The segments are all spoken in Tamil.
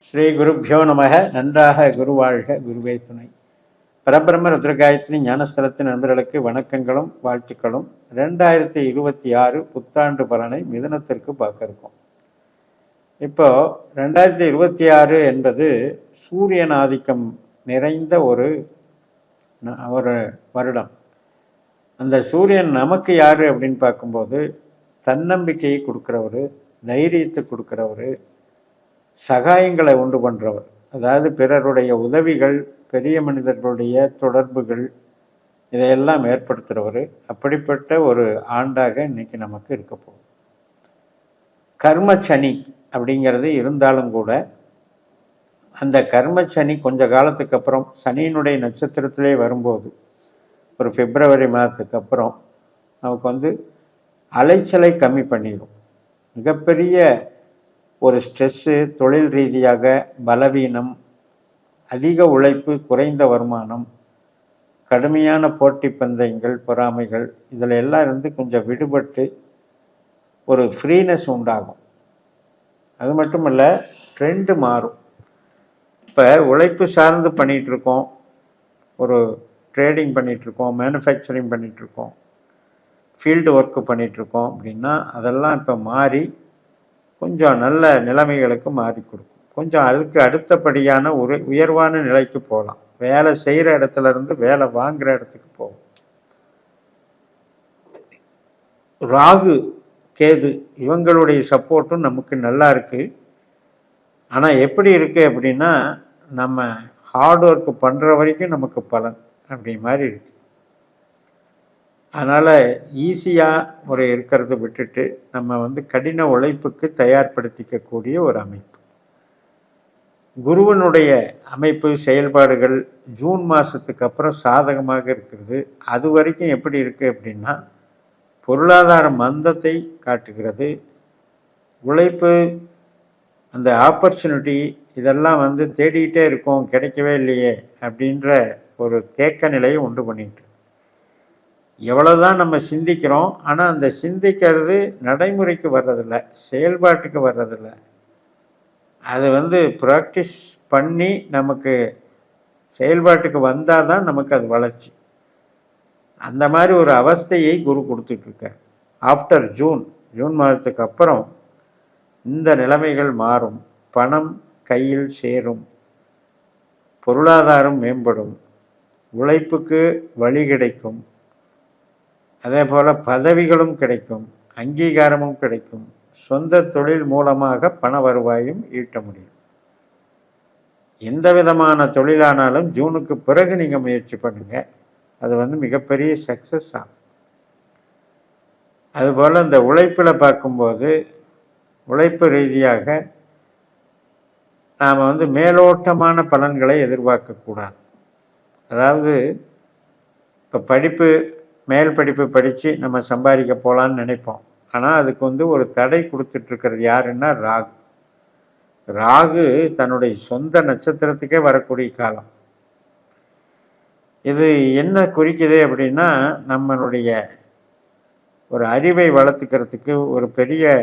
ஸ்ரீ குருப்பியோ நமக. நன்றாக குருவாழ்க, குருவே துணை. பரபிரம்ம ருத்ரகாயத்ரி ஞானஸ்தலத்தின் நண்பர்களுக்கு வணக்கங்களும் வாழ்த்துக்களும். 2026 புத்தாண்டு பலனை மிதுனத்திற்கு பார்க்க இருக்கோம். இப்போ 2026 என்பது சூரியன் ஆதிக்கம் நிறைந்த ஒரு வருடம். அந்த சூரியன் நமக்கு யாரு அப்படின்னு பார்க்கும்போது தன்னம்பிக்கையை கொடுக்குறவர், தைரியத்தை கொடுக்குறவர், சகாயங்களை உண்டு பண்ணுறவர். அதாவது பிறருடைய உதவிகள், பெரிய மனிதர்களுடைய தொடர்புகள், இதையெல்லாம் ஏற்படுத்துகிறவர். அப்படிப்பட்ட ஒரு ஆண்டாக இன்னைக்கு நமக்கு இருக்க போகுது. கர்மச்சனி அப்படிங்கிறது இருந்தாலும் கூட அந்த கர்மச்சனி கொஞ்ச காலத்துக்கு அப்புறம் சனியினுடைய நட்சத்திரத்திலே வரும்போது ஒரு பிப்ரவரி மாதத்துக்கு அப்புறம் நமக்கு அலைச்சலை கம்மி பண்ணிடும். மிகப்பெரிய ஒரு ஸ்ட்ரெஸ்ஸு, தொழில் ரீதியாக பலவீனம், அதிக உழைப்பு, குறைந்த வருமானம், கடுமையான போட்டி பந்தயங்கள், பொறாமைகள், இதில் எல்லாம் இருந்து கொஞ்சம் விடுபட்டு ஒரு ஃப்ரீனஸ் உண்டாகும். அது மட்டும் இல்லை, ட்ரெண்டு மாறும். இப்போ உழைப்பு சார்ந்து பண்ணிகிட்ருக்கோம், ஒரு ட்ரேடிங் பண்ணிகிட்ருக்கோம், மேனுஃபேக்சரிங் பண்ணிகிட்ருக்கோம், ஃபீல்டு ஒர்க்கு பண்ணிகிட்ருக்கோம் அப்படின்னா அதெல்லாம் இப்போ மாறி கொஞ்சம் நல்ல நிலைமைகளுக்கு மாறி கொடுக்கும். கொஞ்சம் அதுக்கு அடுத்தபடியான ஒரு உயர்வான நிலைக்கு போகலாம். வேலை செய்கிற இடத்துல இருந்து வேலை வாங்குகிற இடத்துக்கு போகும். ராகு, கேது இவங்களுடைய சப்போர்ட்டும் நமக்கு நல்லா இருக்குது. ஆனால் எப்படி இருக்குது அப்படின்னா, நம்ம ஹார்ட் ஒர்க்கு பண்ணுற வரைக்கும் நமக்கு பலன் அப்படி மாதிரி இருக்குது. அதனால் ஈஸியாக ஒரு இருக்கிறத விட்டுட்டு நம்ம கடின உழைப்புக்கு தயார்படுத்திக்கக்கூடிய ஒரு அமைப்பு. குருவனுடைய அமைப்பு, செயல்பாடுகள் ஜூன் மாதத்துக்கு அப்புறம் சாதகமாக இருக்கிறது. அது வரைக்கும் எப்படி இருக்குது அப்படின்னா, பொருளாதார மந்தத்தை காட்டுகிறது. உழைப்பு, அந்த ஆப்பர்ச்சுனிட்டி இதெல்லாம் தேடிக்கிட்டே இருக்கோம், கிடைக்கவே இல்லையே அப்படின்ற ஒரு தேக்க நிலையை உண்டு பண்ணிட்டு எவ்வளோதான் நம்ம சிந்திக்கிறோம், ஆனால் அந்த சிந்திக்கிறது நடைமுறைக்கு வர்றதில்ல, செயல்பாட்டுக்கு வர்றதில்ல. அது ப்ராக்டிஸ் பண்ணி நமக்கு செயல்பாட்டுக்கு வந்தால் தான் நமக்கு அது வளர்ச்சி. அந்த மாதிரி ஒரு அவஸ்தையை குரு கொடுத்துட்ருக்கார். ஆஃப்டர் ஜூன் மாதத்துக்கு அப்புறம் இந்த நிலைமைகள் மாறும். பணம் கையில் சேரும், பொருளாதாரம் மேம்படும், உழைப்புக்கு வழி கிடைக்கும், அதே போல் பதவிகளும் கிடைக்கும், அங்கீகாரமும் கிடைக்கும், சொந்த தொழில் மூலமாக பண வருவாயும் ஈட்ட முடியும். எந்த விதமான தொழிலானாலும் ஜூனுக்கு பிறகு நீங்கள் முயற்சி பண்ணுங்கள், அது மிகப்பெரிய சக்ஸஸ் ஆகும். அதுபோல் இந்த உழைப்பில் பார்க்கும்போது உழைப்பு ரீதியாக நாம் மேலோட்டமான பலன்களை எதிர்பார்க்கக்கூடாது. அதாவது இப்போ மேல் படிப்பு படித்து நம்ம சம்பாதிக்க போகலான்னு நினைப்போம். ஆனால் அதுக்கு ஒரு தடை கொடுத்துட்ருக்கிறது யாருன்னா ராகு. ராகு தன்னுடைய சொந்த நட்சத்திரத்துக்கே வரக்கூடிய காலம். இது என்ன குறிக்குது அப்படின்னா, நம்மளுடைய ஒரு அறிவை வளர்த்துக்கிறதுக்கு, ஒரு பெரிய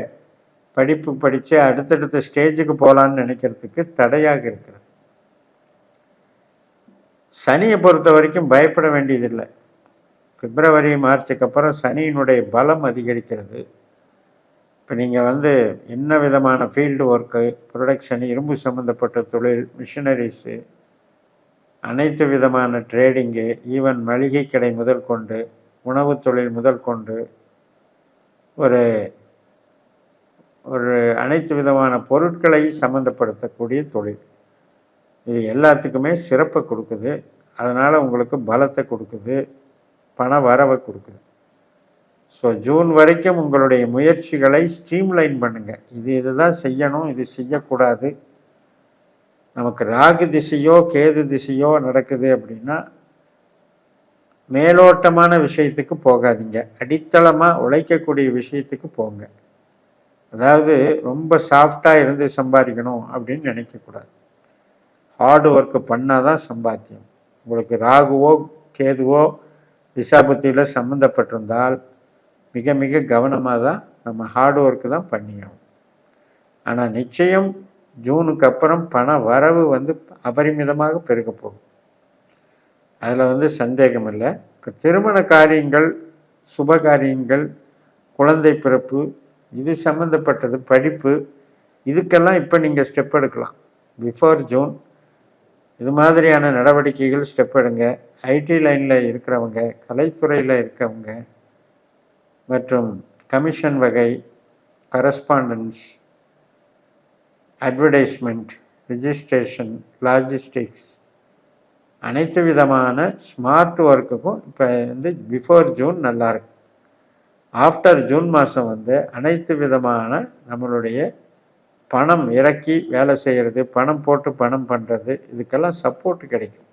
படிப்பு படித்து அடுத்தடுத்த ஸ்டேஜுக்கு போகலான்னு நினைக்கிறதுக்கு தடையாக இருக்கிறது. சனியை பொறுத்த வரைக்கும் பயப்பட வேண்டியதில்லை. பிப்ரவரி மார்ச்சுக்கு அப்புறம் சனியினுடைய பலம் அதிகரிக்கிறது. இப்போ நீங்கள் என்ன விதமான ஃபீல்டு ஒர்க்கு, ப்ரொடக்ஷன், இரும்பு சம்மந்தப்பட்ட தொழில், மிஷினரிஸு, அனைத்து விதமான ட்ரேடிங்கு, ஈவன் மளிகை கடை முதல் கொண்டு, உணவு தொழில் முதல் கொண்டு, ஒரு அனைத்து விதமான பொருட்களை சம்மந்தப்படுத்தக்கூடிய தொழில், இது எல்லாத்துக்குமே சிறப்பை கொடுக்குது. அதனால் உங்களுக்கு பலத்தை கொடுக்குது, பண வரவை கொடுக்குது. ஸோ ஜூன் வரைக்கும் உங்களுடைய முயற்சிகளை ஸ்ட்ரீம்லைன் பண்ணுங்கள். இதுதான் செய்யணும், இது செய்யக்கூடாது. நமக்கு ராகு திசையோ கேது திசையோ நடக்குது அப்படின்னா மேலோட்டமான விஷயத்துக்கு போகாதீங்க, அடித்தளமாக உழைக்கக்கூடிய விஷயத்துக்கு போங்க. அதாவது ரொம்ப சாஃப்டாக இருந்து சம்பாதிக்கணும் அப்படின்னு நினைக்கக்கூடாது. ஹார்டு ஒர்க்கு பண்ணால் தான் சம்பாத்தியம். உங்களுக்கு ராகுவோ கேதுவோ திசாபுத்தியில் சம்மந்தப்பட்டிருந்தால் மிக மிக கவனமாக தான் நம்ம ஹார்ட் ஒர்க்கு தான் பண்ணியாகும். ஆனால் நிச்சயம் ஜூனுக்கு அப்புறம் பண வரவு வந்து அபரிமிதமாக பெருக போகும். அதில் வந்து சந்தேகம் இல்லை. இப்போ திருமண காரியங்கள், சுப காரியங்கள், குழந்தை பிறப்பு, இது சம்மந்தப்பட்டது, படிப்பு, இதுக்கெல்லாம் இப்போ நீங்கள் ஸ்டெப் எடுக்கலாம். பிஃபோர் ஜூன் இது மாதிரியான நடவடிக்கைகள் ஸ்டெப் எடுங்க. ஐடி லைனில் இருக்கிறவங்க, கலைத்துறையில் இருக்கவங்க மற்றும் கமிஷன் வகை, கரஸ்பாண்டன்ஸ், அட்வர்டைஸ்மெண்ட், ரிஜிஸ்ட்ரேஷன், லாஜிஸ்டிக்ஸ், அனைத்து விதமான ஸ்மார்ட் ஒர்க்குக்கும் இப்போ வந்து பிஃபோர் ஜூன் நல்லாயிருக்கும். ஆஃப்டர் ஜூன் மாதம் வந்து அனைத்து விதமான நம்மளுடைய பணம் இறக்கி வேலை செய்கிறது, பணம் போட்டு பணம் பண்ணுறது, இதுக்கெல்லாம் சப்போர்ட் கிடைக்கும்.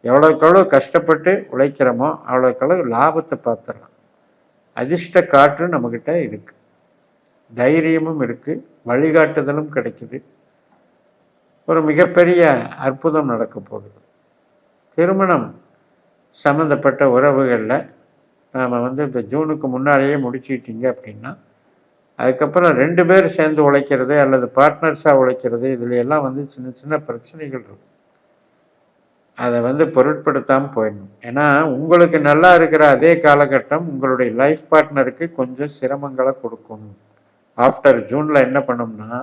எவ்வளோக்கெவ்வளோ கஷ்டப்பட்டு உழைக்கிறோமோ அவ்வளோக்கெவ்வளோ லாபத்தை பார்த்துடலாம். அதிர்ஷ்ட காற்று நம்மக்கிட்ட இருக்குது, தைரியமும் இருக்குது, வழிகாட்டுதலும் கிடைக்குது. ஒரு மிகப்பெரிய அற்புதம் நடக்க போகுது. திருமணம் சம்மந்தப்பட்ட உறவுகளில் நாம் வந்து இப்போ ஜூனுக்கு முன்னாலேயே முடிச்சுக்கிட்டீங்க அப்படின்னா, அதுக்கப்புறம் 2 பேர் சேர்ந்து உழைக்கிறது அல்லது பார்ட்னர்ஸாக உழைக்கிறது, இதில் எல்லாம் வந்து சின்ன சின்ன பிரச்சனைகள் இருக்கும். அதை வந்து பொருட்படுத்தாமல் போயிடணும். ஏன்னா உங்களுக்கு நல்லா இருக்கிற அதே காலகட்டம் உங்களுடைய லைஃப் பார்ட்னருக்கு கொஞ்சம் சிரமங்களை கொடுக்கும். ஆஃப்டர் ஜூனில் என்ன பண்ணோம்னா,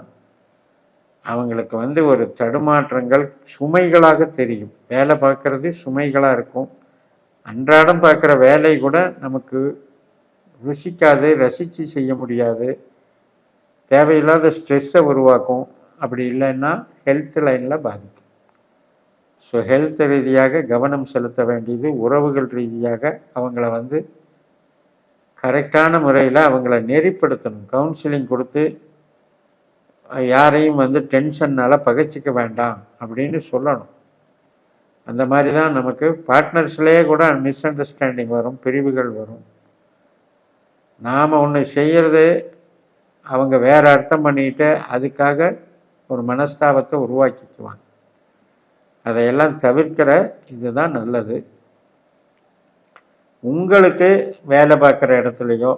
அவங்களுக்கு வந்து ஒரு தடுமாற்றங்கள் சுமைகளாக தெரியும். வேலை பார்க்குறது சுமைகளாக இருக்கும். அன்றாடம் பார்க்குற வேலை கூட நமக்கு ருசிக்காது, ரசித்து செய்ய முடியாது, தேவையில்லாத ஸ்ட்ரெஸ்ஸை உருவாக்கும். அப்படி இல்லைன்னா ஹெல்த் லைனில் பாதிக்கும். ஸோ ஹெல்த் ரீதியாக கவனம் செலுத்த வேண்டியது, உறவுகள் ரீதியாக அவங்கள வந்து கரெக்டான முறையில் அவங்கள நெறிப்படுத்தணும். கவுன்சிலிங் கொடுத்து யாரையும் வந்து டென்ஷன்னால் பகைச்சிக்க வேண்டாம் அப்படின்னு சொல்லணும். அந்த மாதிரி தான் நமக்கு பார்ட்னர்ஸ்லேயே கூட மிஸ் அண்டர்ஸ்டாண்டிங் வரும், பிரிவுகள் வரும். நாம் ஒன்று செய்கிறது அவங்க வேறு அர்த்தம் பண்ணிட்டு அதுக்காக ஒரு மனஸ்தாபத்தை உருவாக்கிக்குவாங்க. அதையெல்லாம் தவிர்க்கிற இதுதான் நல்லது. உங்களுக்கு வேலை பார்க்குற இடத்துலையோ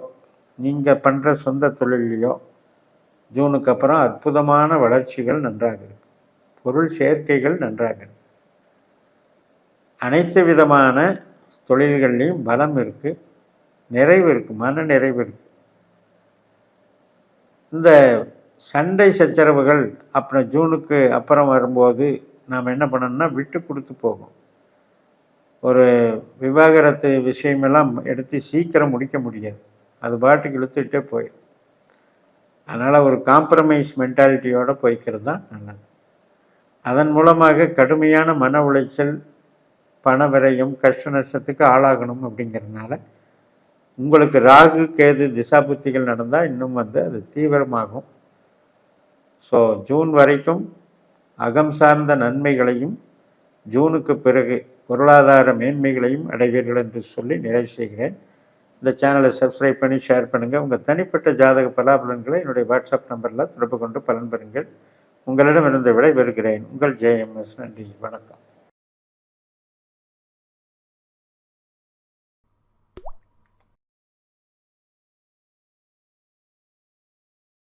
நீங்கள் பண்ணுற சொந்த தொழிலையோ ஜூனுக்கு அப்புறம் அற்புதமான வளர்ச்சிகள் நன்றாக இருக்கு. பொருள் சேர்க்கைகள் நன்றாக இருக்கு. அனைத்து விதமான தொழில்கள்லையும் பலம் இருக்குது, நிறைவு இருக்குது, மன நிறைவு இருக்குது. இந்த சண்டை சச்சரவுகள் அப்புறம் ஜூனுக்கு அப்புறம் வரும்போது நாம் என்ன பண்ணணும்னா விட்டு கொடுத்து போகும். ஒரு விவாகரத்து விஷயமெல்லாம் எடுத்து சீக்கிரம் முடிக்க முடியாது, அது பாட்டுக்கு இழுத்துட்டே போயிடும். அதனால் ஒரு காம்ப்ரமைஸ் மென்டாலிட்டியோடு போய்க்கிறது தான் நல்லது. அதன் மூலமாக கடுமையான மன உளைச்சல், பண விரயம், கஷ்ட நஷ்டத்துக்கு ஆளாகணும். அப்படிங்கிறதுனால உங்களுக்கு ராகு கேது திசாபுத்திகள் நடந்தால் இன்னும் வந்து அது தீவிரமாகும். ஸோ ஜூன் வரைக்கும் அகம் சார்ந்த நன்மைகளையும் ஜூனுக்கு பிறகு பொருளாதார மேன்மைகளையும் அடைவீர்கள் என்று சொல்லி நிறைவு செய்கிறேன். இந்த சேனலை சப்ஸ்கிரைப் பண்ணி ஷேர் பண்ணுங்கள். உங்கள் தனிப்பட்ட ஜாதக பலாபலன்களை என்னுடைய வாட்ஸ்அப் நம்பரில் தொடர்பு கொண்டு பலன் பெறுங்கள். உங்களிடமிருந்து விடை பெறுகிறேன். உங்கள் JMS. நன்றி, வணக்கம்.